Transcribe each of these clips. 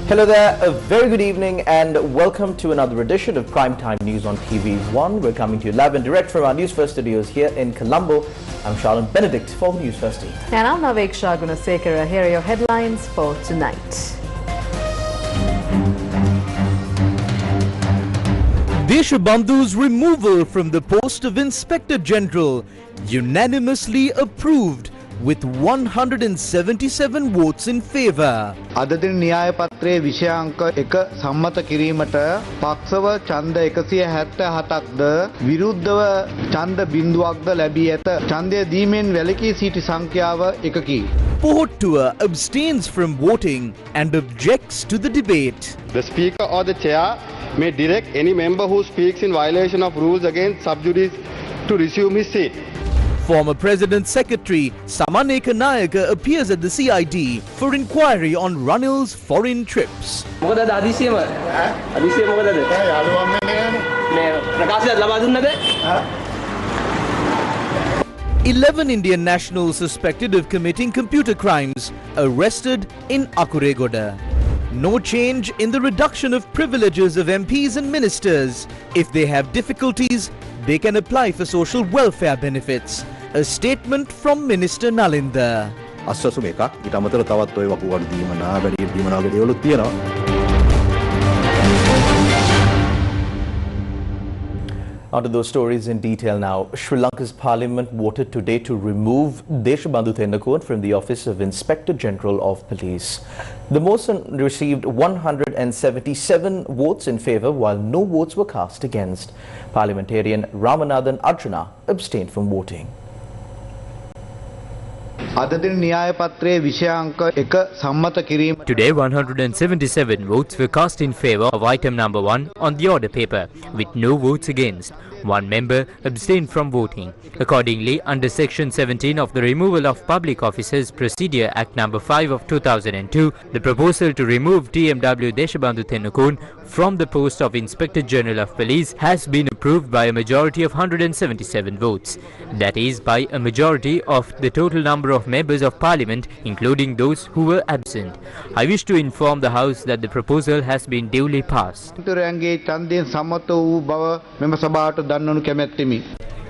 Hello there, a very good evening and welcome to another edition of Primetime News on TV1. We're coming to you live and direct from our Newsfirst studios here in Colombo. I'm Charlotte Benedict for Newsfirst. And I'm Naveksha Gunasekara. Here are your headlines for tonight. Deshabandu's removal from the post of Inspector General unanimously approved with 177 votes in favour. අද දින න්‍යාය පත්‍රයේ විෂය අංක 1 සම්මත කිරීමට පක්ෂව ඡන්ද 177ක්ද විරුද්ධව ඡන්ද බිඳුවක්ද ලැබී ඇත. ඡන්දය දීමෙන් වැළකී සිටි සංඛ්‍යාව 1කි. Portua abstains from voting and objects to the debate. The Speaker or the Chair may direct any member who speaks in violation of rules against sub judice to resume his seat. Former President Secretary Samaneka Nayaka appears at the CID for inquiry on Ranil's foreign trips. 11 Indian nationals suspected of committing computer crimes arrested in Akuregoda. No change in the reduction of privileges of MPs and ministers. If they have difficulties, they can apply for social welfare benefits. A statement from Minister Nalinda. අස්සසුම එකක් ඊට අමතරව තවත් ඔය වකුගඩු දීමනා වැඩි දීමනා වගේ දේවලුත් තියෙනවා. Onto those stories in detail now. Sri Lanka's Parliament voted today to remove Deshabandu from the office of Inspector General of Police. The motion received 177 votes in favour while no votes were cast against. Parliamentarian Ramanathan Arjuna abstained from voting. Today, 177 votes were cast in favour of item number 1 on the order paper, with no votes against. One member abstained from voting. Accordingly, under Section 17 of the Removal of Public Officers Procedure Act number 5 of 2002, the proposal to remove DMW Deshabandu from the post of Inspector General of Police has been approved by a majority of 177 votes. That is, by a majority of the total number of members of Parliament, including those who were absent. I wish to inform the House that the proposal has been duly passed.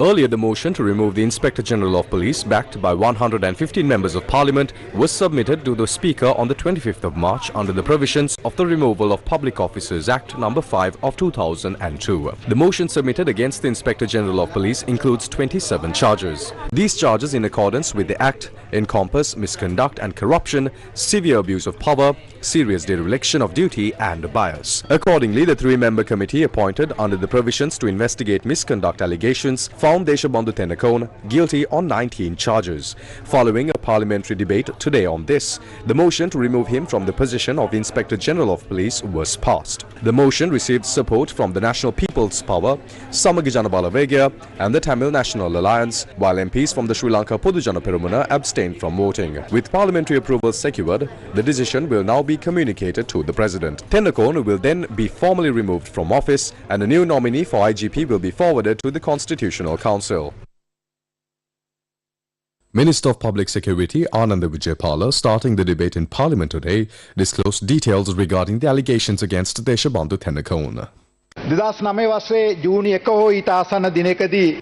Earlier, the motion to remove the Inspector General of Police, backed by 115 members of Parliament, was submitted to the Speaker on the 25th of March under the provisions of the Removal of Public Officers Act No. 5 of 2002. The motion submitted against the Inspector General of Police includes 27 charges. These charges, in accordance with the Act, encompass misconduct and corruption, severe abuse of power, serious dereliction of duty and bias. Accordingly, the three-member committee appointed under the provisions to investigate misconduct allegations found Deshabandu guilty on 19 charges. Following a parliamentary debate today on this, the motion to remove him from the position of Inspector General of Police was passed. The motion received support from the National People's Power, Samagijana Balavegya and the Tamil National Alliance, while MPs from the Sri Lanka Podujana Perumuna abstained from voting. With parliamentary approval secured, the decision will now be communicated to the President. Tennakone will then be formally removed from office and a new nominee for IGP will be forwarded to the Constitutional Council. Minister of Public Security Ananda Vijaypala, starting the debate in Parliament today, disclosed details regarding the allegations against Deshabandu Tennakone.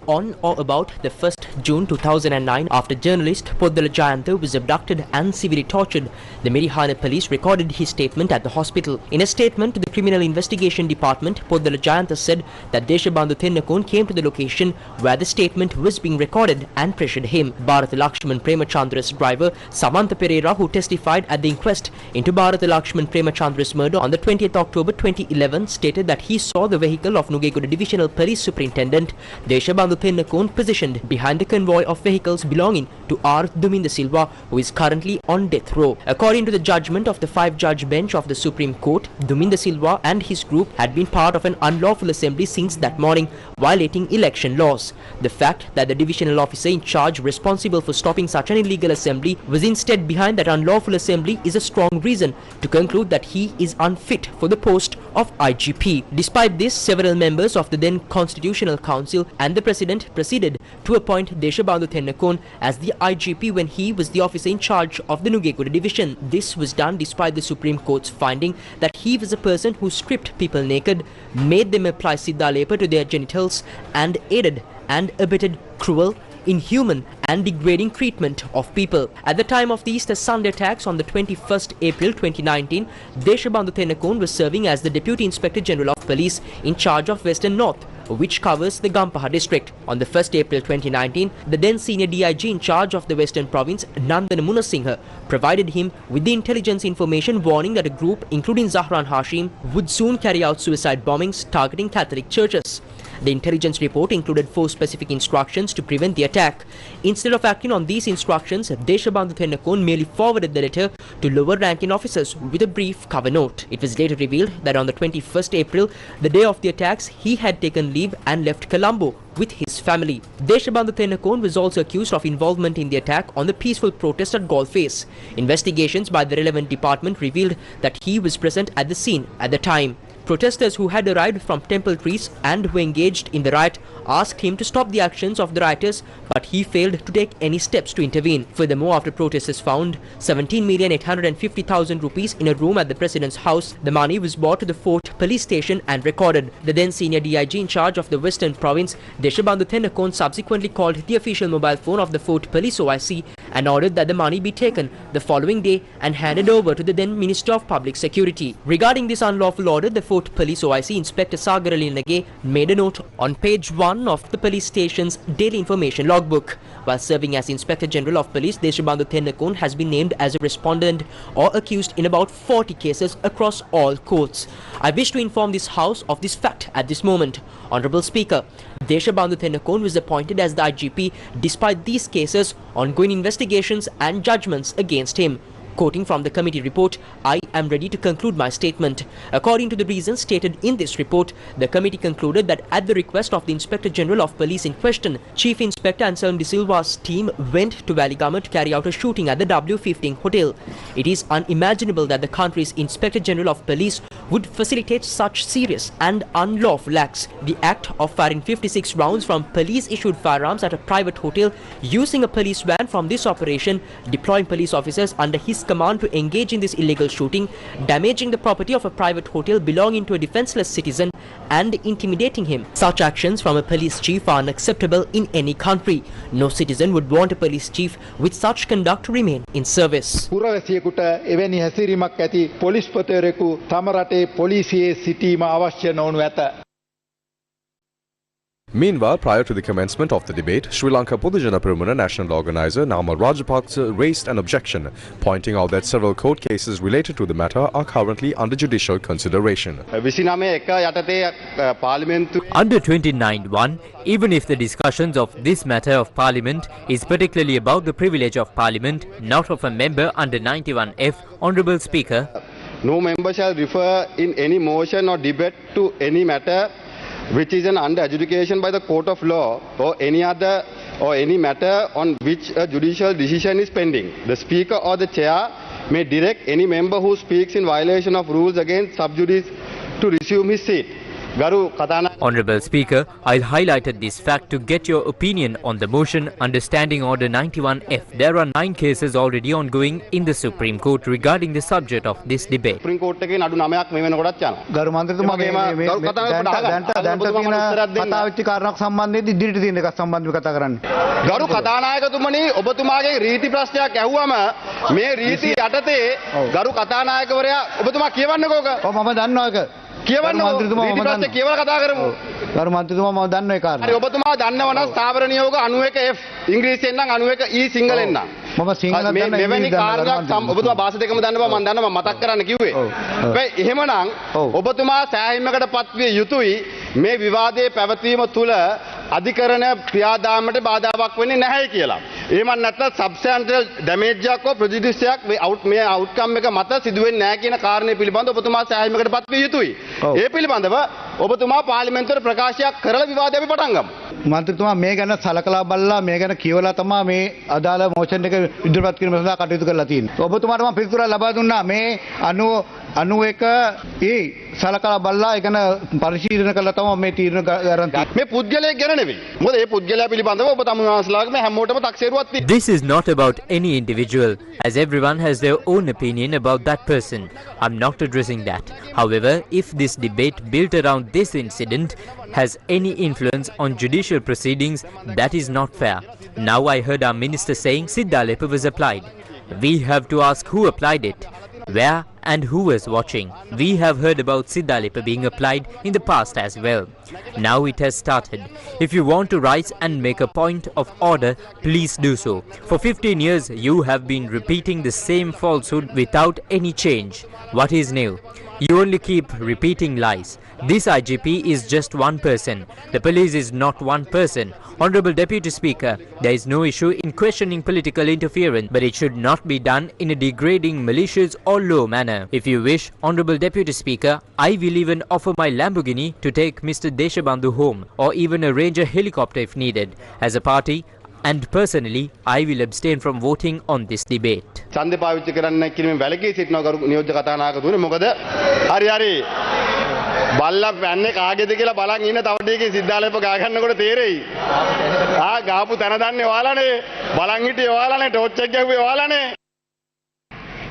On or about the 1st June 2009, after journalist Poddala Jayantha was abducted and severely tortured, the Merihana police recorded his statement at the hospital. In a statement to the Criminal Investigation Department, Poddala Jayantha said that Deshabandu Tennakone came to the location where the statement was being recorded and pressured him. Bharatha Lakshman Premachandra's driver, Samantha Pereira, who testified at the inquest into Bharatha Lakshman Premachandra's murder on the 20th October 2011, stated that he saw the vehicle of Nugegoda Divisional Police Superintendent Deshabandu Tennakone positioned behind the convoy of vehicles belonging to R. Duminda Silva, who is currently on death row. According to the judgment of the 5-judge bench of the Supreme Court, Duminda Silva and his group had been part of an unlawful assembly since that morning, violating election laws. The fact that the divisional officer in charge responsible for stopping such an illegal assembly was instead behind that unlawful assembly is a strong reason to conclude that he is unfit for the post of IGP. Despite this, several members of the then Constitutional Council and the President proceeded to appoint Deshabandu Tennakon as the IGP when he was the officer in charge of the Nugekuda division. This was done despite the Supreme Court's finding that he was a person who stripped people naked, made them apply Siddha Lepa to their genitals, and aided and abetted cruel, inhuman and degrading treatment of people. At the time of the Easter Sunday attacks on the 21st April 2019, Deshabandu Tennakon was serving as the Deputy Inspector General of Police in charge of Western North, which covers the Gampaha district. On the 1st April 2019, the then senior DIG in charge of the Western Province, Nandana Munasinghe, provided him with the intelligence information warning that a group, including Zahran Hashim, would soon carry out suicide bombings targeting Catholic churches. The intelligence report included 4 specific instructions to prevent the attack. Instead of acting on these instructions, Deshabandu Tennakon merely forwarded the letter to lower-ranking officers with a brief cover note. It was later revealed that on the 21st April, the day of the attacks, he had taken leave and left Colombo with his family. Deshabandu Tennakon was also accused of involvement in the attack on the peaceful protest at Golface. Investigations by the relevant department revealed that he was present at the scene at the time. Protesters who had arrived from Temple Trees and who engaged in the riot asked him to stop the actions of the rioters, but he failed to take any steps to intervene. Furthermore, after protesters found 17,850,000 rupees in a room at the president's house, the money was brought to the Fort police station and recorded. The then senior DIG in charge of the Western Province, Deshabandu Tennakon, subsequently called the official mobile phone of the Fort Police OIC and ordered that the money be taken the following day and handed over to the then Minister of Public Security. Regarding this unlawful order, the Fort Police OIC Inspector Sagar Ali Nage made a note on page 1 of the police station's daily information logbook. While serving as Inspector General of Police, Deshabandu Tennakon has been named as a respondent or accused in about 40 cases across all courts. I wish to inform this House of this fact at this moment. Honourable Speaker, Deshabandu Tennakon was appointed as the IGP despite these cases, ongoing investigations and judgments against him. Quoting from the committee report, I am ready to conclude my statement. According to the reasons stated in this report, the committee concluded that at the request of the Inspector General of Police in question, Chief Inspector Anselm De Silva's team went to Valigama to carry out a shooting at the W15 hotel. It is unimaginable that the country's Inspector General of Police would facilitate such serious and unlawful acts. The act of firing 56 rounds from police-issued firearms at a private hotel, using a police van from this operation, deploying police officers under his command to engage in this illegal shooting, damaging the property of a private hotel belonging to a defenseless citizen, and intimidating him. Such actions from a police chief are unacceptable in any country. No citizen would want a police chief with such conduct to remain in service. පුරවැසියෙකුට එවැනි හැසිරීමක් ඇති පොලිස්පතිවරයෙකු තම රටේ පොලිසියේ සිටීම අවශ්‍ය නොවනු ඇත. Meanwhile, prior to the commencement of the debate, Sri Lanka Podujana Perumana national organizer Namal Rajapaksa raised an objection, pointing out that several court cases related to the matter are currently under judicial consideration. Under 29(1), even if the discussions of this matter of Parliament is particularly about the privilege of Parliament, not of a member under 91F, Honourable Speaker, no member shall refer in any motion or debate to any matter which is under adjudication by the court of law or any matter on which a judicial decision is pending. The Speaker or the Chair may direct any member who speaks in violation of rules against sub judice to resume his seat. Honourable Speaker, I highlighted this fact to get your opinion on the motion under Standing Order 91F. There are 9 cases already ongoing in the Supreme Court regarding the subject of this debate. Supreme Court එකේ නඩු 9ක් මේ වෙනකොටත් යනවා. ගරු මන්ත්‍රීතුමා මේ දැන්ට තියෙන කතා වෙච්ච කාරණාවක් සම්බන්ධයෙන් ඉදිරියට තියෙන එකක් සම්බන්ධව කතා කරන්න. ගරු කතානායකතුමනි ඔබතුමාගේ රීති ප්‍රශ්නයක් ඇහුවම මේ රීති යටතේ ගරු කතානායකවරයා ඔබතුමා කියවන්නකෝ ඔක. ඔව් මම දන්නවා ඒක. කියවන්න රීති ප්‍රශ්න කියවලා කතා කරමු. ගරු මන්ත්‍රීතුමා මම දන්නවා ඒ කාරණා. හරි ඔබතුමා දන්නව නම් ස්ථාවර නියෝග 91F ඉංග්‍රීසියෙන් නම් 91E සිංහලෙන් නම්. මම සිංහලෙන් දන්නවා. මෙවැනි කාරණාවක් ඔබතුමා භාෂා දෙකම දන්න බව මම දන්නවා මම මතක් කරන්න කිව්වේ. හැබැයි එහෙමනම් ඔබතුමා සෑහීමකට පත්විය යුතුයි මේ විවාදයේ පැවතීම තුල අධිකරණ ක්‍රියාදාමයට බාධාවක් වෙන්නේ නැහැ කියලා. එහෙම නැත්නම් සබ්ස්ටැන්ෂල් ඩැමේජ් එකක් හෝ ප්‍රෙජුඩිස් එකක් මේ අවුට්කම් එක මත සිදුවෙන්නේ නැහැ කියන කාරණේ පිළිබඳව ඔබතුමා සෑහීමකට පත්විය යුතුයි. ඒ පිළිබඳව ඔබතුමා පාර්ලිමේන්තුවේ ප්‍රකාශයක් කරලා විවාදය අපි පටන් ගමු. මන්ත්‍රීතුමා මේ ගැන සලකලා බලලා මේ ගැන කියවලා තමයි මේ අදාළ මොෂන් එක ඉදිරිපත් කිරීම සඳහා කටයුතු කරලා තියෙන්නේ. ඔබතුමාට මම පිළිතුරක් ලබා දුන්නා මේ 91 ඒ සලකලා බලලා ඒකන පරිශීලන කළා තමයි මේ තීරණ ගන්න තියෙන්නේ. මේ පුද්ගලයෙක් ගැන නෙවෙයි. මොකද මේ පුද්ගලයා පිළිබඳව ඔබ තමුන්වහන්සේලාගේ හැමෝටම තක්සේරුවක් තියෙනවා. This is not about any individual, as everyone has their own opinion about that person. I'm not addressing that. However, if this debate built around this incident has any influence on judicial proceedings, that is not fair. Now I heard our minister saying Siddhalepa was applied. We have to ask who applied it, where and who was watching. We have heard about Siddhalepa being applied in the past as well. Now it has started. If you want to rise and make a point of order, please do so. For 15 years you have been repeating the same falsehood without any change. What is new? You only keep repeating lies. This IGP is just one person. The police is not one person. Honorable Deputy Speaker, there is no issue in questioning political interference, but it should not be done in a degrading, malicious or low manner. If you wish, Honorable Deputy Speaker, I will even offer my Lamborghini to take Mr. Deshabandu home, or even arrange a helicopter if needed. As a party, and personally, I will abstain from voting on this debate. ඡන්දේ පාවිච්චි කරන්න කිරීමෙන් වැළකී සිටිනවා ගරු නියෝජ්‍ය කතානායකතුමනි. මොකද හරි බල්ලා වැන්නේ කාගේද කියලා බලන් ඉන්න තව ටිකේ සිද්ධාලේප ගා ගන්නකොට තේරෙයි. ගාපු තැන දන්නේ ඔයාලානේ. බලන් හිටියේ ඔයාලානේ. ටෝච් එක ගැහුවේ ඔයාලානේ.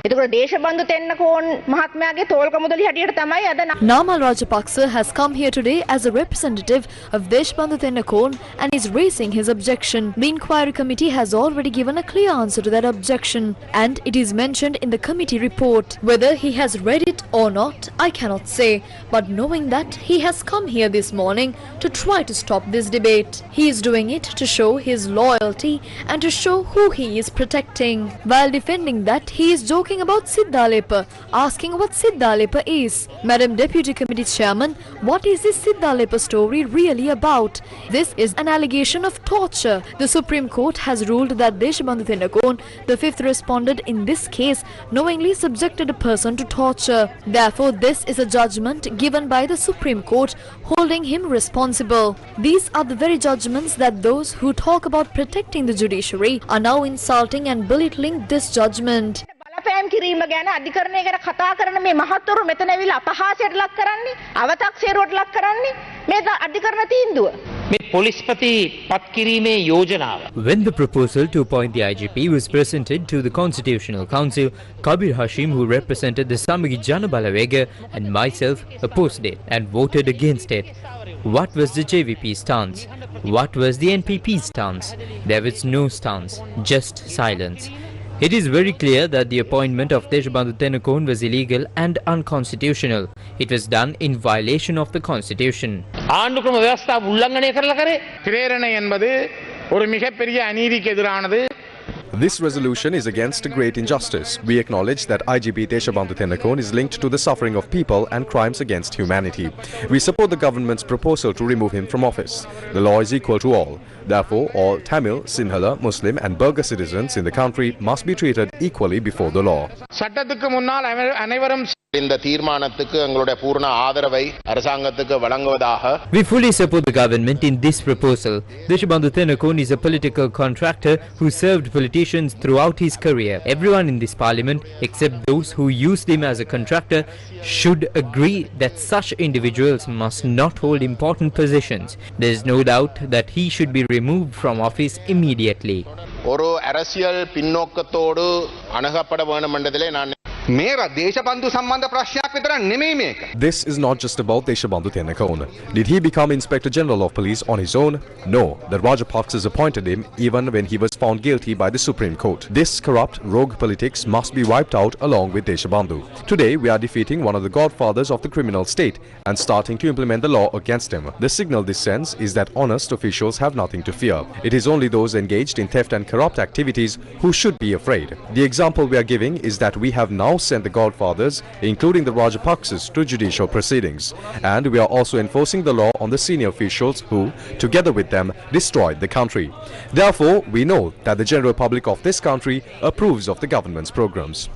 එතකොට දේශබන්දු තෙන්නකෝන් මහත්මයාගේ තෝල්ක මුදලි හැටියට තමයි අද Namal Rajapaksa has come here today as a representative of Deshabandu Tennakon and is raising his objection. The inquiry committee has already given a clear answer to that objection, and it is mentioned in the committee report. Whether he has read it or not, I cannot say, but knowing that he has come here this morning to try to stop this debate. He is doing it to show his loyalty and to show who he is protecting. While defending that, he is joking about Siddhalepa, asking what Siddhalepa is. Madam Deputy Committee Chairman, what is this Siddhalepa story really about? This is an allegation of torture. The Supreme Court has ruled that Deshabandu Tennakon, the fifth respondent in this case, knowingly subjected a person to torture. Therefore, this is a judgment given by the Supreme Court holding him responsible. These are the very judgments that those who talk about protecting the judiciary are now insulting and belittling this judgment. බලපෑම් කිරීම ගැන අධිකරණය ගැන කතා කරන මේ මහත්වරු මෙතන ඇවිල්ලා අපහාසයට ලක් කරන්නේ, අව탁සේරුවට ලක් කරන්නේ මේ අධිකරණ තීන්දුව. මේ පොලිස්පති පත් කිරීමේ යෝජනාව. When the proposal to appoint the IGP was presented to the Constitutional Council, Kabir Hashim, who represented the Samagi Jana Balawega, and myself opposed it and voted against it. What was the JVP stance? What was the NPP stance? There was no stance, just silence. It is very clear that the appointment of Deshabandu Tennakon was illegal and unconstitutional. It was done in violation of the Constitution. ආණ්ඩුක්‍රම ව්‍යවස්ථාව උල්ලංඝනය කරලා කරේ. ප්‍රේරණය என்பது ஒரு மிகப்பெரிய அநீதிக்கு எதிரானது. This resolution is against a great injustice. We acknowledge that IGP Deshabandu Tennakon is linked to the suffering of people and crimes against humanity. We support the government's proposal to remove him from office. The law is equal to all. Therefore, all Tamil, Sinhala, Muslim and Burgher citizens in the country must be treated equally before the law. சட்டத்துக்கு முன்னால் அனைவரும் இந்த தீர்மானத்துக்கு எங்களுடைய பூர்ண ஆதரவை அரசாங்கத்துக்கு வழங்குவதாக. We fully support the government in this proposal. Deshabandu Tennakon is a political contractor who served politicians throughout his career. Everyone in this parliament, except those who used him as a contractor, should agree that such individuals must not hold important positions. There is no doubt that he should be removed from office immediately. ஒரு அரசியல் பின்னோக்கத்தோடு அணுகப்பட வேண்டும் என்பதிலே நான் This is not just about Deshabandu Tennakon. Did he become Inspector General of Police on his own? No, the Rajapaksas appointed him even when he was found guilty by the Supreme Court. This corrupt, rogue politics must be wiped out along with Deshabandu. Today we are defeating one of the godfathers of the criminal state and starting to implement the law against him. The signal this sends is that honest officials have nothing to fear. It is only those engaged in theft and corrupt activities who should be afraid. The example we are giving is that we have now sent the godfathers, including the Rajapaksas, to judicial proceedings. And we are also enforcing the law on the senior officials who, together with them, destroyed the country. Therefore, we know that the general public of this country approves of the government's programs.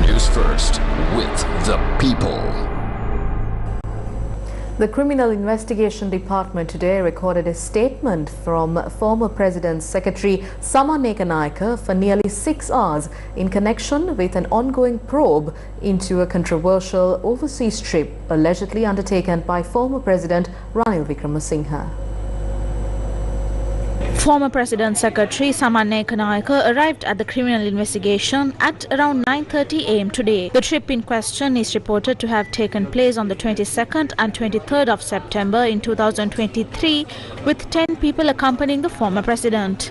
News First with the people. The Criminal Investigation Department today recorded a statement from former President's Secretary Saman Ekanayake for nearly 6 hours in connection with an ongoing probe into a controversial overseas trip allegedly undertaken by former President Ranil Wickremesinghe. Former President Secretary Saman Ekanayake arrived at the criminal investigation at around 9:30 am today. The trip in question is reported to have taken place on the 22nd and 23rd of September in 2023 with 10 people accompanying the former president.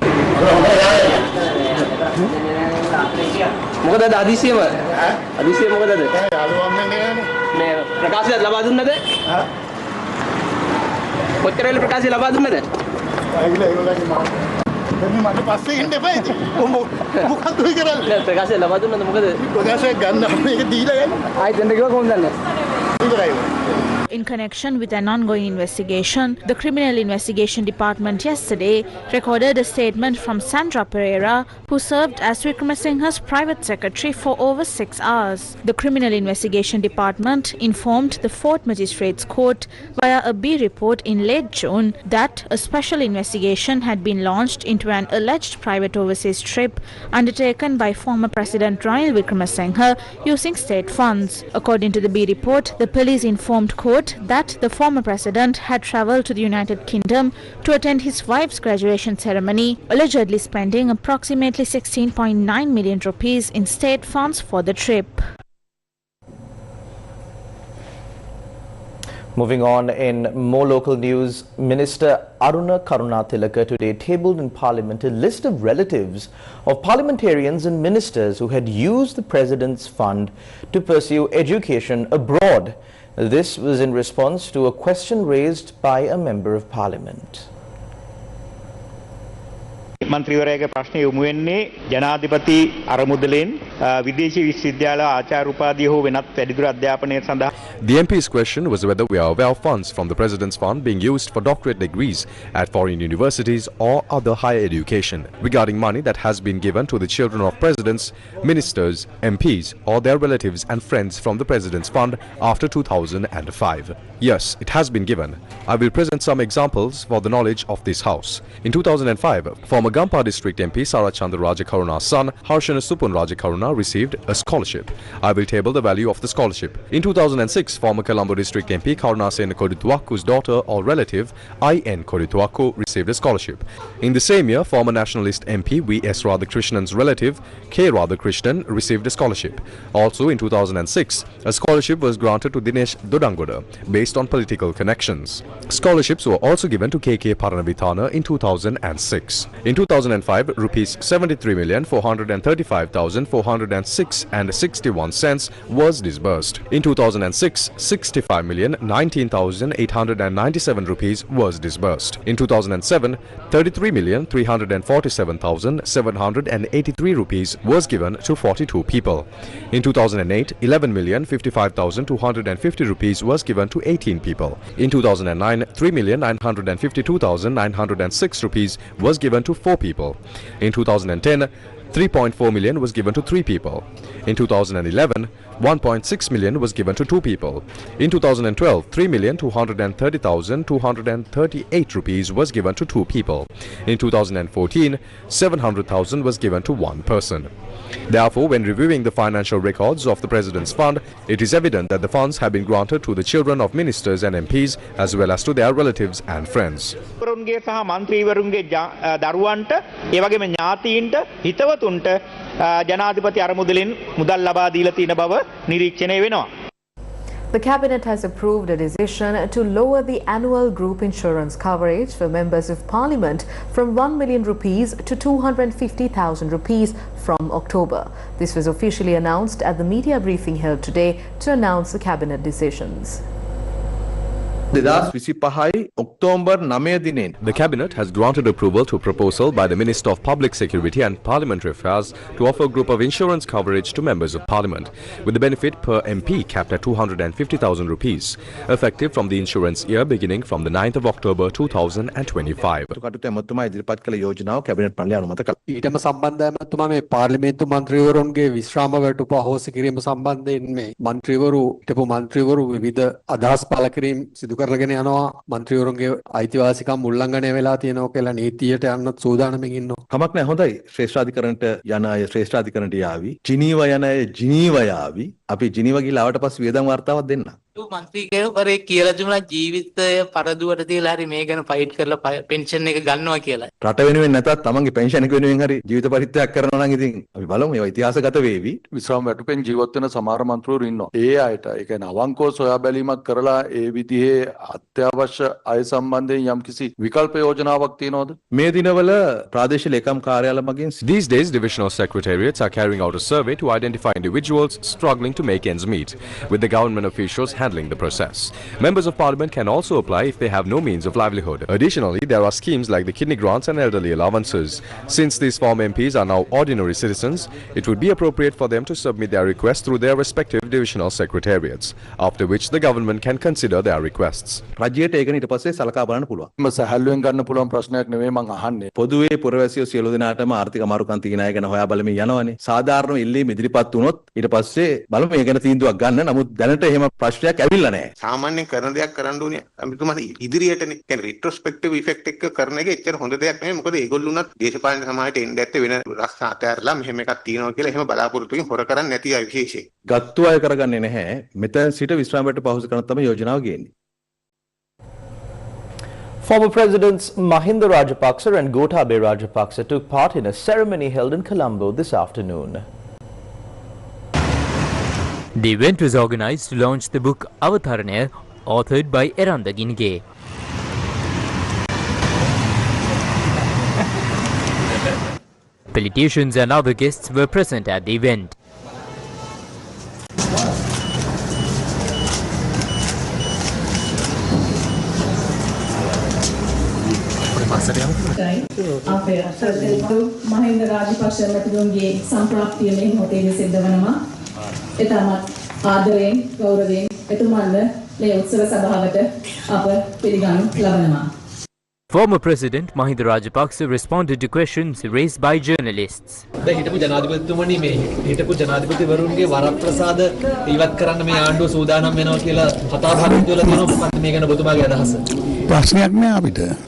In connection with an ongoing investigation, the Criminal Investigation Department yesterday recorded a statement from Sandra Pereira, who served as Wickremesinghe's private secretary for over 6 hours. The Criminal Investigation Department informed the 4th Magistrates Court via a B report in late June that a special investigation had been launched into an alleged private overseas trip undertaken by former President Ranil Wickremesinghe using state funds. According to the B report, the police informed court that the former president had travelled to the United Kingdom to attend his wife's graduation ceremony, allegedly spending approximately 16.9 million rupees in state funds for the trip. Moving on in more local news, Minister Aruna Karunatilaka today tabled in Parliament a list of relatives of parliamentarians and ministers who had used the President's fund to pursue education abroad. This was in response to a question raised by a member of Parliament. මන්ත්‍රීවරයාගේ ප්‍රශ්නේ යොමු වෙන්නේ ජනාධිපති අරමුදලෙන් විදේශී විශ්වවිද්‍යාල ආචාර්ය උපාධිය හෝ වෙනත් වැඩිදුර අධ්‍යාපනය සඳහා. The MP's question was whether we are aware of funds from the President's Fund being used for doctorate degrees at foreign universities or other higher education, regarding money that has been given to the children of presidents, ministers, MPs or their relatives and friends from the President's Fund after 2005. Yes, it has been given. I will present some examples for the knowledge of this House. In 2005, former Gampa District MP Sarachandra Rajakaruna's son Harshana Supun Rajakaruna received a scholarship. I will table the value of the scholarship. In 2006, former Colombo District MP Karunasen Kodituaku's daughter or relative I.N. Kodituaku received a scholarship. In the same year, former Nationalist MP V.S. Radhakrishnan's relative K. Radhakrishnan received a scholarship. Also in 2006, a scholarship was granted to Dinesh Dodangoda based on political connections. Scholarships were also given to K.K. Paranabhithana in 2006. In 2005, rupees 73,435,406 and 61 cents was disbursed. In 2006, 65,019,897 rupees was disbursed. In 2007, 33,347,783 rupees was given to 42 people. In 2008, 11,055,250 rupees was given to 18 people. In 2009, 3,952,906 rupees was given to 4 people. In 2010, 3.4 million was given to 3 people. In 2011, 1.6 million was given to 2 people. In 2012, 3,230,238 rupees was given to 2 people. In 2014, 700,000 was given to 1 person. Therefore, when reviewing the financial records of the President's Fund, it is evident that the funds have been granted to the children of ministers and MPs as well as to their relatives and friends. The Cabinet has approved a decision to lower the annual group insurance coverage for members of Parliament from 1 million rupees to 250,000 rupees from October. This was officially announced at the media briefing held today to announce the Cabinet decisions. The Cabinet has granted approval to a proposal by the Minister of Public Security and Parliamentary Affairs to offer a group of insurance coverage to members of Parliament, with the benefit per MP capped at 250,000 rupees, effective from the insurance year beginning from the 9th of October 2025. ඊටම සම්බන්ධව මම මේ පාර්ලිමේන්තු මන්ත්‍රීවරුන්ගේ විශ්‍රාම වලට පහෝසි කිරීම සම්බන්ධයෙන් මේ මන්ත්‍රීවරු හිටපු මන්ත්‍රීවරු විවිධ අදහස් පළ කිරීම සිදු කරගෙන යනවා മന്ത്രിවරුන්ගේ අයිතිවාසිකම් උල්ලංඝනය වෙලා තියෙනවා කියලා නීතියට යන්නත් සූදානම්ින් ඉන්නවා. කමක් නැහැ හොඳයි. ශ්‍රේෂ්ඨාධිකරණයට යන අය ශ්‍රේෂ්ඨාධිකරණයට යාවි. ජිනීවා යන අය ජිනීවා යාවි. අපි ජිනීවා ගිහලා ආවට පස්සේ වියදම් වාර්තාවක් දෙන්න. මන්ත්‍රීකවරයෙක් කියලා දුන්නා ජීවිතය පරදුවට තියලා හරි මේ ගැන ෆයිට් කරලා පෙන්ෂන් එක ගන්නවා කියලා. රට වෙනුවෙන් නැතත් තමන්ගේ පෙන්ෂන් එක වෙනුවෙන් හරි ජීවිත පරිත්‍යාග කරනවා නම් ඉතින් අපි බලමු ඒවා ඉතිහාසගත වේවි. විශ්‍රාම වැටුපෙන් ජීවත් වෙන සමහර මන්ත්‍රීවරු ඉන්නවා. ඒ අයට ඒ කියන්නේ අවංකව සොයා බැලීමක් කරලා ඒ විදිහේ අත්‍යවශ්‍ය අය සම්බන්ධයෙන් යම්කිසි විකල්ප යෝජනාවක් තියෙනවද? මේ දිනවල ප්‍රාදේශීය ලේකම් කාර්යාල මගින් These days, divisional secretariats are carrying out a survey to identify individuals struggling to make ends meet, with the government officials handling the process. Members of Parliament can also apply if they have no means of livelihood. Additionally, there are schemes like the kidney grants and elderly allowances. Since these former MPs are now ordinary citizens, it would be appropriate for them to submit their requests through their respective divisional secretariats, after which the government can consider their requests. රජයට ඒක ඊට පස්සේ සලකා බලන්න පුළුවන්. මම සහැල්ලුවෙන් ගන්න පුළුවන් ප්‍රශ්නයක් නෙවෙයි මම අහන්නේ. පොදුවේ පුරවැසියෝ සියලු දෙනාටම ආර්ථික අමාරුකම් තියෙන අය ගැන හොයා බලමින් යනවනේ. සාධාරණ ඉල්ලීම් ඉදිරිපත් වුණොත් ඊට පස්සේ බලමු මේ ගැන තීන්දුවක් ගන්න. නමුත් දැනට එහෙම ප්‍රශ්නයක් ඇවිල්ලා නැහැ. සාමාන්‍යයෙන් කරන දෙයක් කරන්න ඕනේ අමිතුමාට ඉදිරියටනේ. කියන්නේ රිට්‍රොස්පෙක්ටිව් ඉෆෙක්ට් එක කරන එක එච්චර හොඳ දෙයක් නෙවෙයි. මොකද ඒගොල්ලෝ උනත් දේශපාලන සමාජයට එන්න ඇත්තේ වෙන රස්සා අතහැරලා මෙහෙම එකක් තියෙනවා කියලා එහෙම බලාපොරොත්තුකින් හොර කරන්නේ නැති අය විශේෂයෙන්. ගත්තු අය කරගන්නේ නැහැ. මෙතන සිට විශ්‍රාමයට පහසු කරන තමයි යෝජනාව ගේන්නේ. Former Presidents Mahindra Rajapaksa and Gotabaya Rajapaksa took part in a ceremony held in Colombo this afternoon. The event was organized to launch the book Avatarana, authored by Eranda Ginge. Politicians and other guests were present at the event. අපේ මහින්ද රාජපක්ෂ මැතිතුන්ගේ සම්ප්‍රාප්තිය මේ මොහොතේදී සිද්ධ වෙනවා. එතමත් ආදරයෙන් ගෞරවයෙන් එතුමන්ව මේ උත්සව සභාවට අප පිළිගනු ලබනවා. Former President Mahindra Rajapaksa responded to questions raised by journalists. හිටපු ජනාධිපතිතුමනි මේ හිටපු ජනාධිපතිවරුන්ගේ වරප්‍රසාද ඉවත් කරන්න මේ ආණ්ඩුව සූදානම් වෙනවා කියලා කතාබහක් කියලා තියෙනවා. මොකක්ද මේ ගැන ඔබතුමාගේ අදහස? ප්‍රශ්නයක් නෑ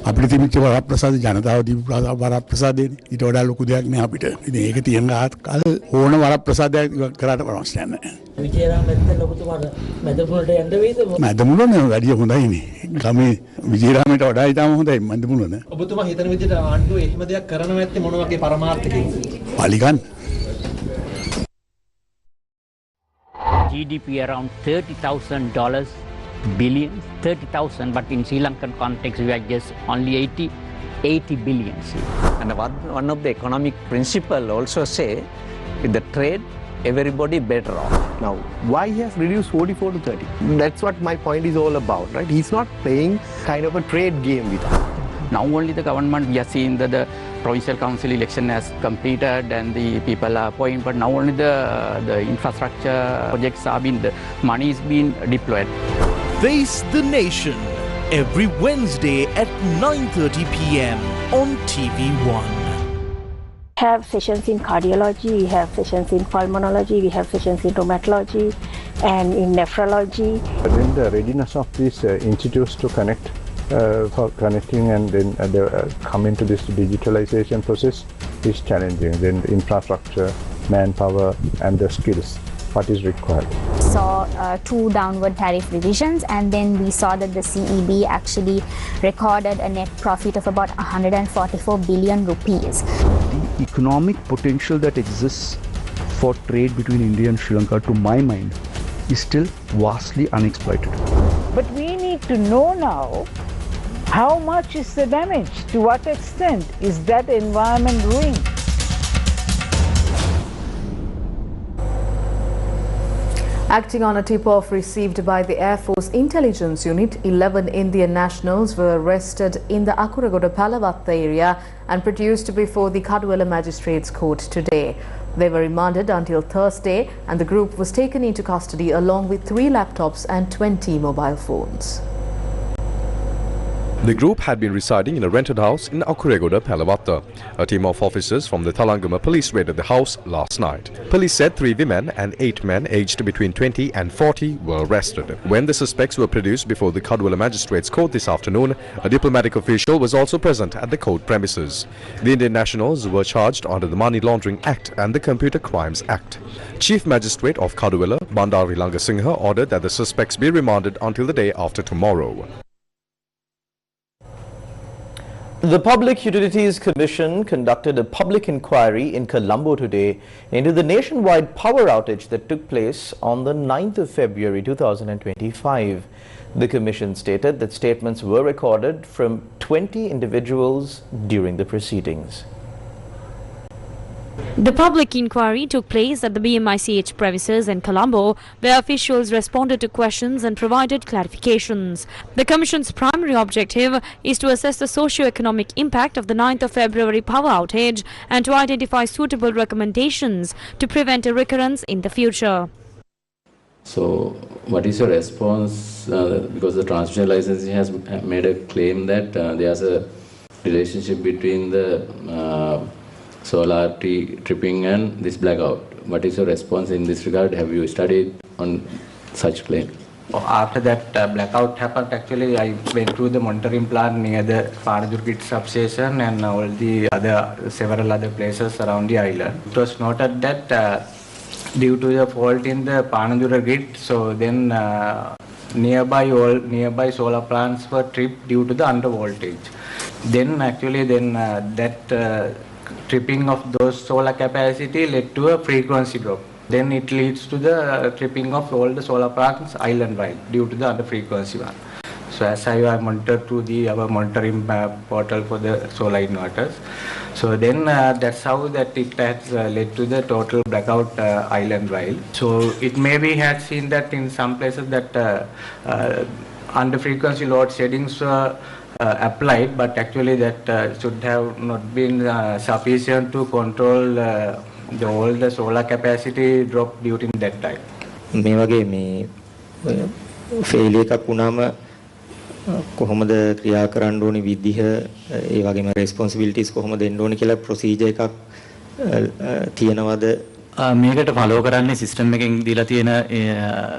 අපිට තිබිච්ච වරප්‍රසාද ජනතාව දීපු වරප්‍රසාදයෙන් ඊට වඩා ලොකු දෙයක් නෑ අපිට. ඉතින් ඒක තියෙන කල් ඕන වරප්‍රසාදයක් ඉවත් කරාට ප්‍රශ්නයක් නෑ. විජේරාමෙත් ඔබතුමාට මැදමුලට යන්න වෙයිද? මැදමුලනේ වැඩිය හොඳයිනේ. ගමේ විජේරාමයට වඩා ඊටම හොඳයි මැදමුලනේ. ඔබතුමා හිතන විදිහට ආණ්ඩුව එහෙම දෙයක් කරනවා නැත්තේ මොන වගේ පරමාර්ථකකින්? පලිගන්න. GDP around $30,000 billion, 30,000, but in Sri Lankan context we are just only 80 billions. And one of the economic principle also say with the trade everybody better off. Now, why he has reduced 44 to 30? That's what my point is all about, right? He's not playing kind of a trade game with us. Now only the government, we are seeing that the provincial council election has completed and the people are appointed, but now only the infrastructure projects are being, the money is being deployed. Face the Nation every Wednesday at 9:30 p.m. on TV1. We have sessions in cardiology, we have sessions in pulmonology, we have sessions in rheumatology and in nephrology. Then the readiness of these institutes to connect for connecting and then come into this digitalization process is challenging. Then the infrastructure, manpower and the skills, what is required. Saw 2 downward tariff revisions, and then we saw that the CEB actually recorded a net profit of about 144 billion rupees. The economic potential that exists for trade between India and Sri Lanka, to my mind, is still vastly unexploited. But we need to know now how much is the damage, to what extent is that environment ruined. Acting on a tip-off received by the Air Force Intelligence Unit, 11 Indian nationals were arrested in the Akuragoda Palavatta area and produced before the Kadwala Magistrates Court today. They were remanded until Thursday and the group was taken into custody along with 3 laptops and 20 mobile phones. The group had been residing in a rented house in Akuregoda, Pelavatta. A team of officers from the Thalangama police raided the house last night. Police said 3 women and 8 men aged between 20 and 40 were arrested. When the suspects were produced before the Kadwala Magistrates Court this afternoon, a diplomatic official was also present at the court premises. The Indian nationals were charged under the Money Laundering Act and the Computer Crimes Act. Chief Magistrate of Kadwala, Bandari Langasinghe, ordered that the suspects be remanded until the day after tomorrow. The Public Utilities Commission conducted a public inquiry in Colombo today into the nationwide power outage that took place on the 9th of February 2025. The Commission stated that statements were recorded from 20 individuals during the proceedings. The public inquiry took place at the BMICH premises in Colombo, where officials responded to questions and provided clarifications. The Commission's primary objective is to assess the socio-economic impact of the 9th of February power outage and to identify suitable recommendations to prevent a recurrence in the future. So, what is your response? Because the transmission licensee has made a claim that there's a relationship between the solar tripping and this blackout. What is your response in this regard? Have you studied on such claim? After that blackout happened, actually I went to the monitoring plant near the Panajur grid substation and all the several other places around the island. It was noted that due to the fault in the Panajur grid, so then nearby solar plants were tripped due to the under voltage. Then actually that tripping of those solar capacity led to a frequency drop. Then it leads to the tripping of all the solar plants island-wide due to the under frequency one. So as I have monitored through our monitoring portal for the solar inverters. So then that's how that it has led to the total blackout island-wide. So it maybe had seen that in some places that under frequency load settings were applied, but actually that should have not been sufficient to control all the solar capacity drop during that time. මේ වගේ මේ failure එකක් වුණාම කොහොමද ක්‍රියා කරන්න ඕනේ විදිහ ඒ වගේම රෙස්පොන්සිබිලිටිස් කොහොමද දෙන්න ඕනේ කියලා ප්‍රොසීජර් එකක් තියෙනවද? මේකට follow කරන්නේ system එකෙන් දීලා තියෙන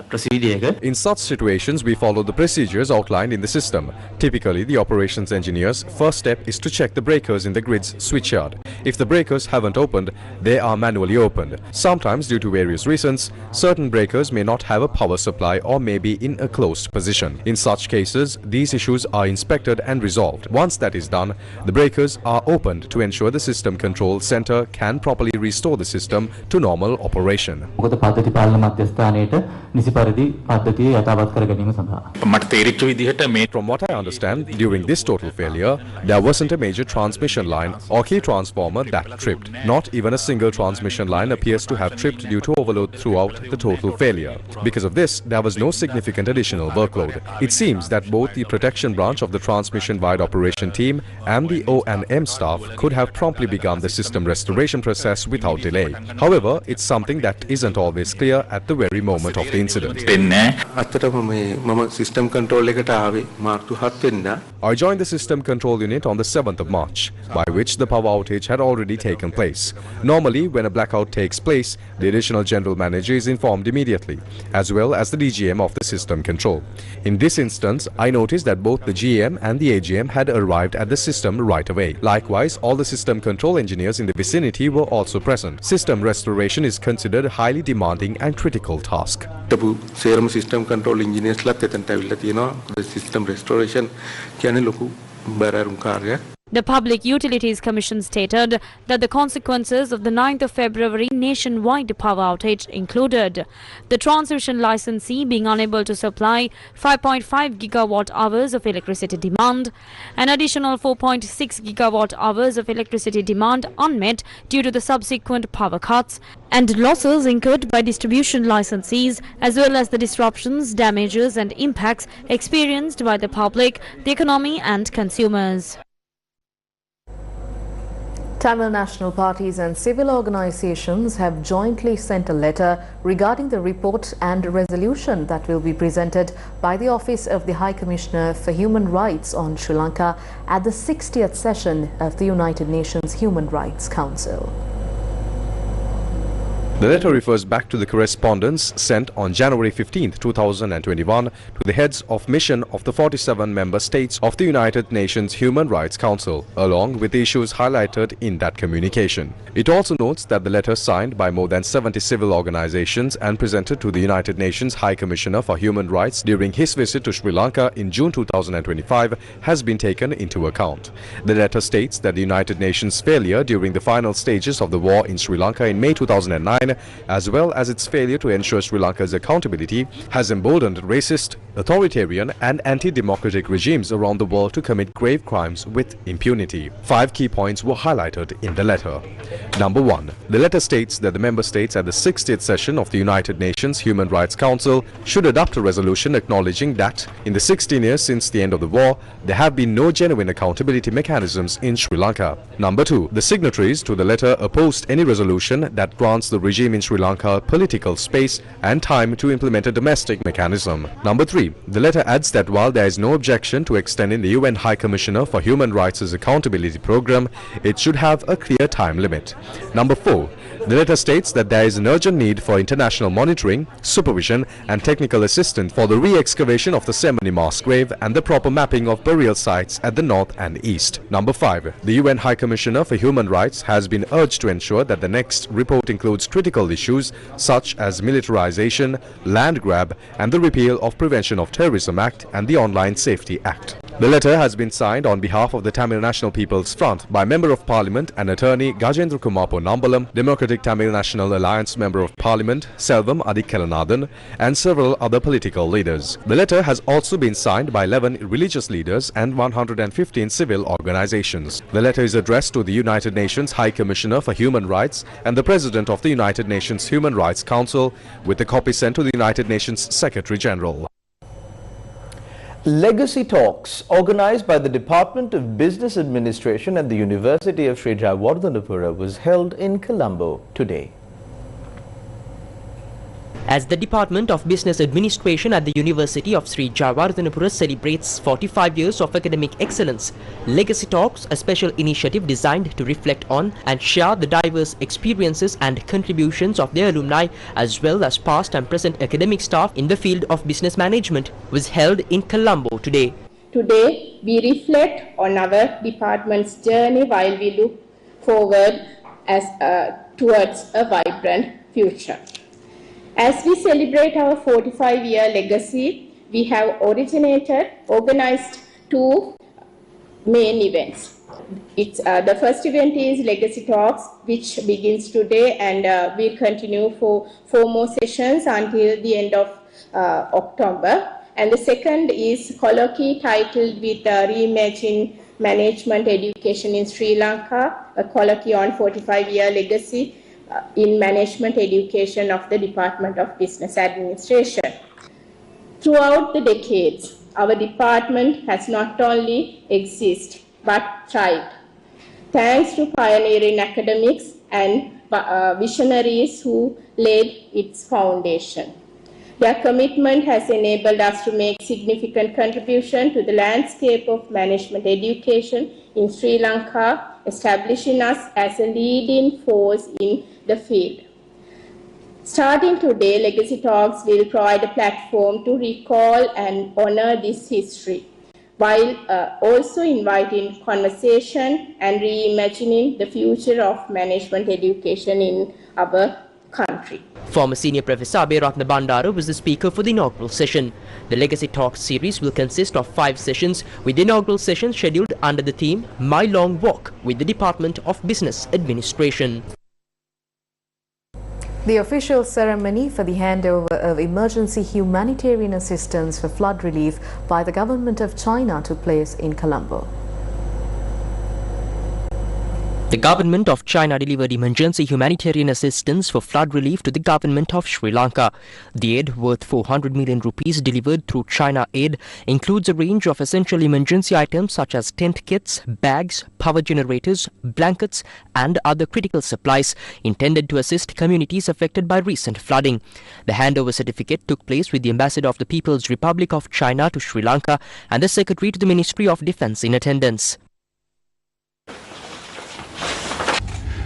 procedure එක. In such situations, we follow the procedures outlined in the system. Typically, the operations engineer's first step is to check the breakers in the grid's switchyard. If the breakers haven't opened, they are manually opened. Sometimes, due to various reasons, certain breakers may not have a power supply or may be in a closed position. In such cases, these issues are inspected and resolved. Once that is done, the breakers are opened to ensure the system control center can properly restore the system to normal operation. මොකද පද්ධති පාලන මධ්‍යස්ථානයේට නිසි පරිදි පද්ධතිය යථාවත් කර ගැනීම සඳහා. මට තේරිච්ච විදිහට මේ From what I understand, during this total failure, there wasn't a major transmission line or key transformer that tripped. Not even a single transmission line appears to have tripped due to overload throughout the total failure. Because of this, there was no significant additional workload. It seems that both the protection branch of the transmission-wide operation team and the O&M staff could have promptly begun the system restoration process without delay. However, it's something that isn't always clear at the very moment of the incident. I joined the system control unit on the 7th of March, by which the power outage had already taken place. Normally, when a blackout takes place, the additional general manager is informed immediately, as well as the DGM of the system control. In this instance, I noticed that both the GM and the AGM had arrived at the system right away. Likewise, all the system control engineers in the vicinity were also present. System restoration is considered a highly demanding and critical task. සේරම system control ඉන්ජිනියර්ස්ලාත් එතනට ඇවිල්ලා තියෙනවා system රෙස්ටෝරේෂන් කියන්නේ ලොකු බැරෑරුම් කාර්යයක්. The Public Utilities Commission stated that the consequences of the 9th of February nationwide power outage included the transmission licensee being unable to supply 5.5 gigawatt hours of electricity demand, an additional 4.6 gigawatt hours of electricity demand unmet due to the subsequent power cuts, and losses incurred by distribution licensees, as well as the disruptions, damages and impacts experienced by the public, the economy and consumers. Tamil national parties and civil organizations have jointly sent a letter regarding the report and resolution that will be presented by the Office of the High Commissioner for Human Rights on Sri Lanka at the 60th session of the United Nations Human Rights Council. The letter refers back to the correspondence sent on January 15, 2021 to the heads of mission of the 47 member states of the United Nations Human Rights Council, along with the issues highlighted in that communication. It also notes that the letter signed by more than 70 civil organizations and presented to the United Nations High Commissioner for Human Rights during his visit to Sri Lanka in June 2025 has been taken into account. The letter states that the United Nations' failure during the final stages of the war in Sri Lanka in May 2009, as well as its failure to ensure Sri Lanka's accountability, has emboldened racist, authoritarian and anti-democratic regimes around the world to commit grave crimes with impunity. 5 key points were highlighted in the letter. Number 1. The letter states that the member states at the 60th session of the United Nations Human Rights Council should adopt a resolution acknowledging that in the 16 years since the end of the war, there have been no genuine accountability mechanisms in Sri Lanka. Number 2. The signatories to the letter opposed any resolution that grants the regime in Sri Lanka political space and time to implement a domestic mechanism. Number 3. The letter adds that while there is no objection to extending the UN High Commissioner for Human Rights' accountability program, it should have a clear time limit. Number 4. The letter states that there is an urgent need for international monitoring, supervision and technical assistance for the re-excavation of the Semani mass grave and the proper mapping of burial sites at the north and east. Number 5. The UN High Commissioner for Human Rights has been urged to ensure that the next report includes critical issues such as militarization, land grab and the repeal of Prevention of Terrorism Act and the Online Safety Act. The letter has been signed on behalf of the Tamil National People's Front by Member of Parliament and Attorney Gajendra Kumar Ponnambalam, Democratic Tamil National Alliance Member of Parliament Selvam Adikkalanathan and several other political leaders. The letter has also been signed by 11 religious leaders and 115 civil organizations. The letter is addressed to the United Nations High Commissioner for Human Rights and the President of the United Nations Human Rights Council, with a copy sent to the United Nations Secretary General. Legacy talks organized by the Department of Business Administration at the University of Sri Jayawardhanapura was held in Colombo today. As the Department of Business Administration at the University of Sri Jayawardhanapura celebrates 45 years of academic excellence, Legacy Talks, a special initiative designed to reflect on and share the diverse experiences and contributions of their alumni as well as past and present academic staff in the field of business management, was held in Colombo today. Today, we reflect on our department's journey while we look forward towards a vibrant future. As we celebrate our 45-year legacy, we have organized 2 main events. The first event is Legacy Talks, which begins today and will continue for 4 more sessions until the end of October. And the second is colloquy titled with Reimagine Management Education in Sri Lanka, a colloquy on 45-year legacy in management education of the Department of Business Administration. Throughout the decades, our department has not only existed but thrived, thanks to pioneering academics and visionaries who laid its foundation. Their commitment has enabled us to make significant contribution to the landscape of management education in Sri Lanka, establishing us as a leading force in the field. Starting today, Legacy Talks will provide a platform to recall and honor this history, while also inviting conversation and reimagining the future of management education in our country. Former Senior Professor Abhiratna Bandara was the speaker for the inaugural session. The Legacy Talks series will consist of 5 sessions, with the inaugural session scheduled under the theme My Long Walk with the Department of Business Administration. The official ceremony for the handover of emergency humanitarian assistance for flood relief by the government of China took place in Colombo. The government of China delivered emergency humanitarian assistance for flood relief to the government of Sri Lanka. The aid, worth 400 million rupees delivered through China Aid, includes a range of essential emergency items such as tent kits, bags, power generators, blankets and other critical supplies intended to assist communities affected by recent flooding. The handover certificate took place with the Ambassador of the People's Republic of China to Sri Lanka and the Secretary to the Ministry of Defence in attendance.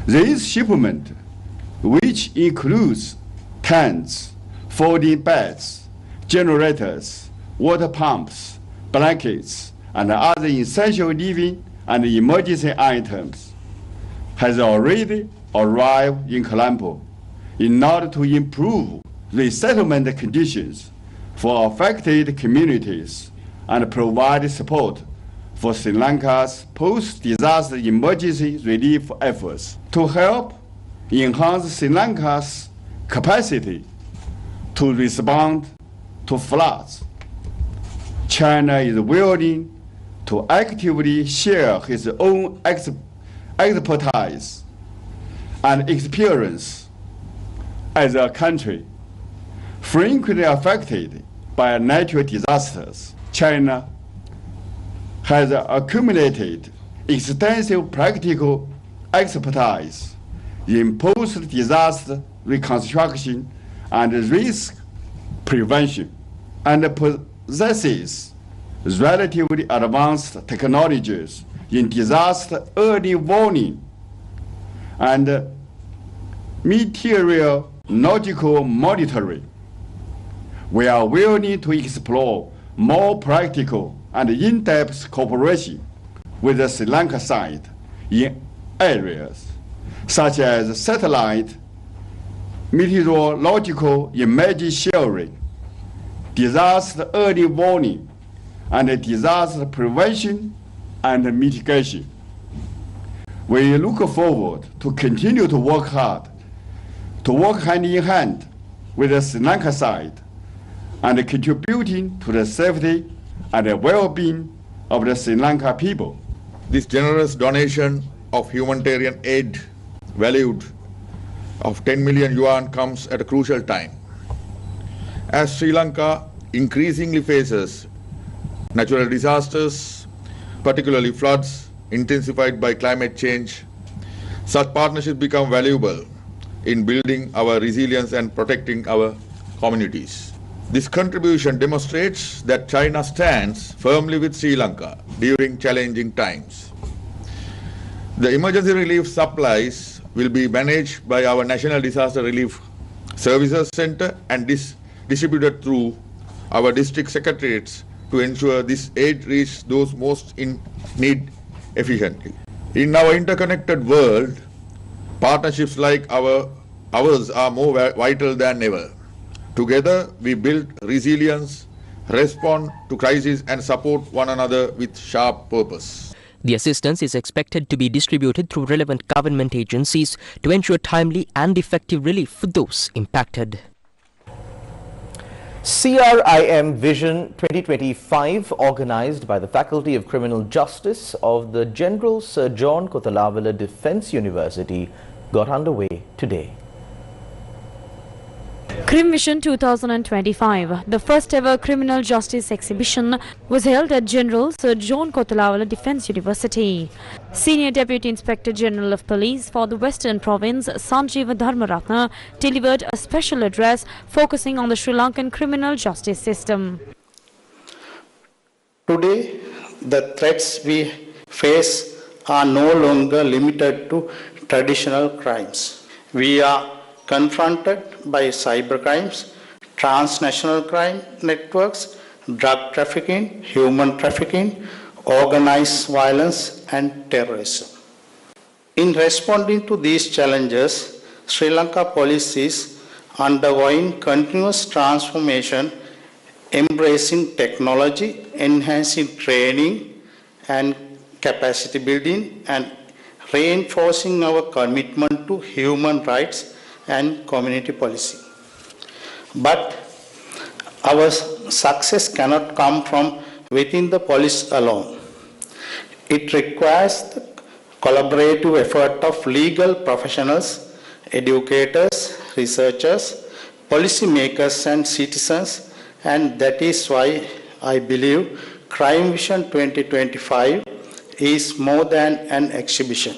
This shipment, which includes tents, folding beds, generators, water pumps, blankets, and other essential living and emergency items, has already arrived in Colombo in order to improve resettlement conditions for affected communities and provide support for Sri Lanka's post-disaster emergency relief efforts to help enhance Sri Lanka's capacity to respond to floods. China is willing to actively share its own expertise and experience as a country frequently affected by natural disasters. China has accumulated extensive practical expertise in post-disaster reconstruction and risk prevention, and possesses relatively advanced technologies in disaster early warning and meteorological monitoring. We are willing to explore more practical and in-depth cooperation with the Sri Lanka side in areas such as satellite meteorological image sharing, disaster early warning, and disaster prevention and mitigation. We look forward to continue to work hard, to work hand in hand with the Sri Lanka side and contributing to the safety and the well-being of the Sri Lanka people. This generous donation of humanitarian aid valued of 10 million yuan comes at a crucial time. As Sri Lanka increasingly faces natural disasters, particularly floods intensified by climate change, such partnerships become valuable in building our resilience and protecting our communities. This contribution demonstrates that China stands firmly with Sri Lanka during challenging times. The emergency relief supplies will be managed by our National Disaster Relief Services Center and distributed through our district secretariats to ensure this aid reaches those most in need efficiently. In our interconnected world, partnerships like ours are more vital than ever. Together, we build resilience, respond to crises, and support one another with sharp purpose. The assistance is expected to be distributed through relevant government agencies to ensure timely and effective relief for those impacted. CRIM Vision 2025, organized by the Faculty of Criminal Justice of the General Sir John Kothawala Defence University, got underway today. Crim Vision 2025, the first ever criminal justice exhibition, was held at General Sir John Kothawala Defence University. Senior Deputy Inspector General of Police for the Western Province, Sanjeeva Dharmaratna, delivered a special address focusing on the Sri Lankan criminal justice system. Today, the threats we face are no longer limited to traditional crimes. We are confronted by cybercrimes, transnational crime networks, drug trafficking, human trafficking, organized violence and terrorism. In responding to these challenges, Sri Lanka police is undergoing continuous transformation, embracing technology, enhancing training and capacity building, and reinforcing our commitment to human rights and community policy. But our success cannot come from within the police alone. It requires the collaborative effort of legal professionals, educators, researchers, policymakers and citizens, and that is why I believe Crime Vision 2025 is more than an exhibition.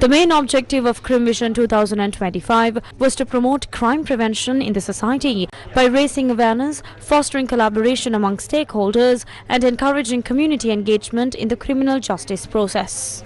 The main objective of Crime Vision 2025 was to promote crime prevention in the society by raising awareness, fostering collaboration among stakeholders, and encouraging community engagement in the criminal justice process.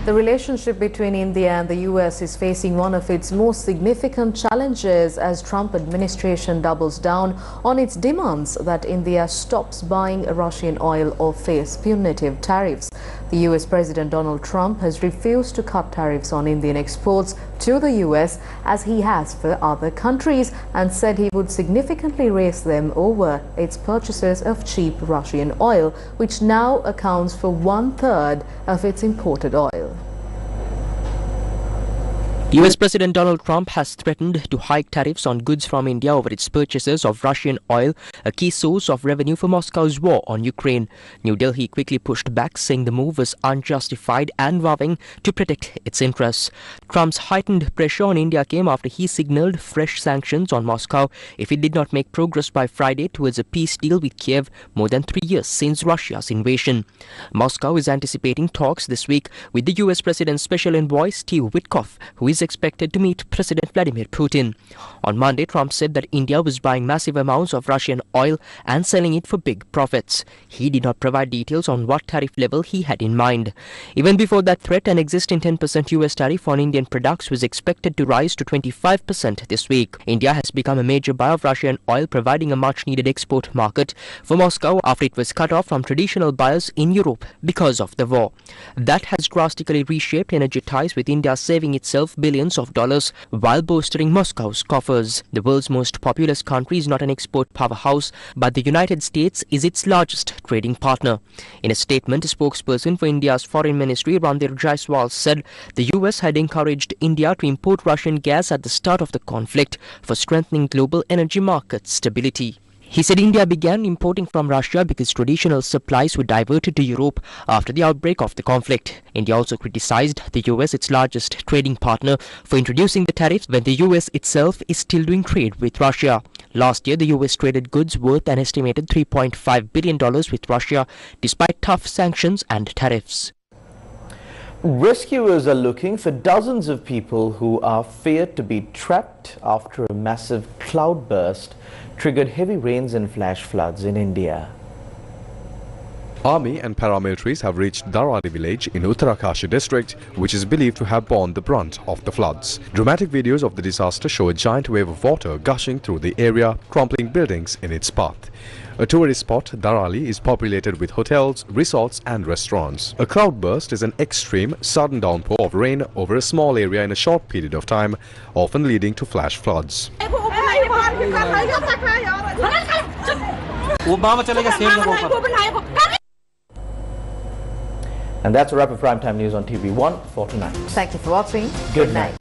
The relationship between India and the US is facing one of its most significant challenges as Trump administration doubles down on its demands that India stops buying Russian oil or face punitive tariffs. The US President Donald Trump has refused to cut tariffs on Indian exports to the US as he has for other countries, and said he would significantly raise them over its purchases of cheap Russian oil, which now accounts for 1/3 of its imported oil. US President Donald Trump has threatened to hike tariffs on goods from India over its purchases of Russian oil, a key source of revenue for Moscow's war on Ukraine. New Delhi quickly pushed back, saying the move was unjustified and vowing to protect its interests. Trump's heightened pressure on India came after he signaled fresh sanctions on Moscow if it did not make progress by Friday towards a peace deal with Kiev more than 3 years since Russia's invasion. Moscow is anticipating talks this week with the US President's special envoy Steve Witkoff, who is expected to meet President Vladimir Putin. On Monday, Trump said that India was buying massive amounts of Russian oil and selling it for big profits. He did not provide details on what tariff level he had in mind. Even before that threat, an existing 10% US tariff on Indian products was expected to rise to 25% this week. India has become a major buyer of Russian oil, providing a much-needed export market for Moscow after it was cut off from traditional buyers in Europe because of the war. That has drastically reshaped energy ties, with India saving itself billions of dollars while bolstering Moscow's coffers. The world's most populous country is not an export powerhouse, but the United States is its largest trading partner. In a statement, a spokesperson for India's Foreign Ministry, Randir Jaiswal, said the US had encouraged India to import Russian gas at the start of the conflict for strengthening global energy market stability. He said India began importing from Russia because traditional supplies were diverted to Europe after the outbreak of the conflict. India also criticized the US, its largest trading partner, for introducing the tariffs when the US itself is still doing trade with Russia. Last year, the US traded goods worth an estimated $3.5 billion with Russia, despite tough sanctions and tariffs. Rescuers are looking for dozens of people who are feared to be trapped after a massive cloudburst triggered heavy rains and flash floods in India. Army and paramilitaries have reached Darali village in Uttarakashi district, which is believed to have borne the brunt of the floods. Dramatic videos of the disaster show a giant wave of water gushing through the area, crumpling buildings in its path. A tourist spot, Darali is populated with hotels, resorts and restaurants. A cloudburst is an extreme, sudden downpour of rain over a small area in a short period of time, often leading to flash floods. And that's a wrap of Primetime News on TV1 for tonight. Thank you for watching. Good night.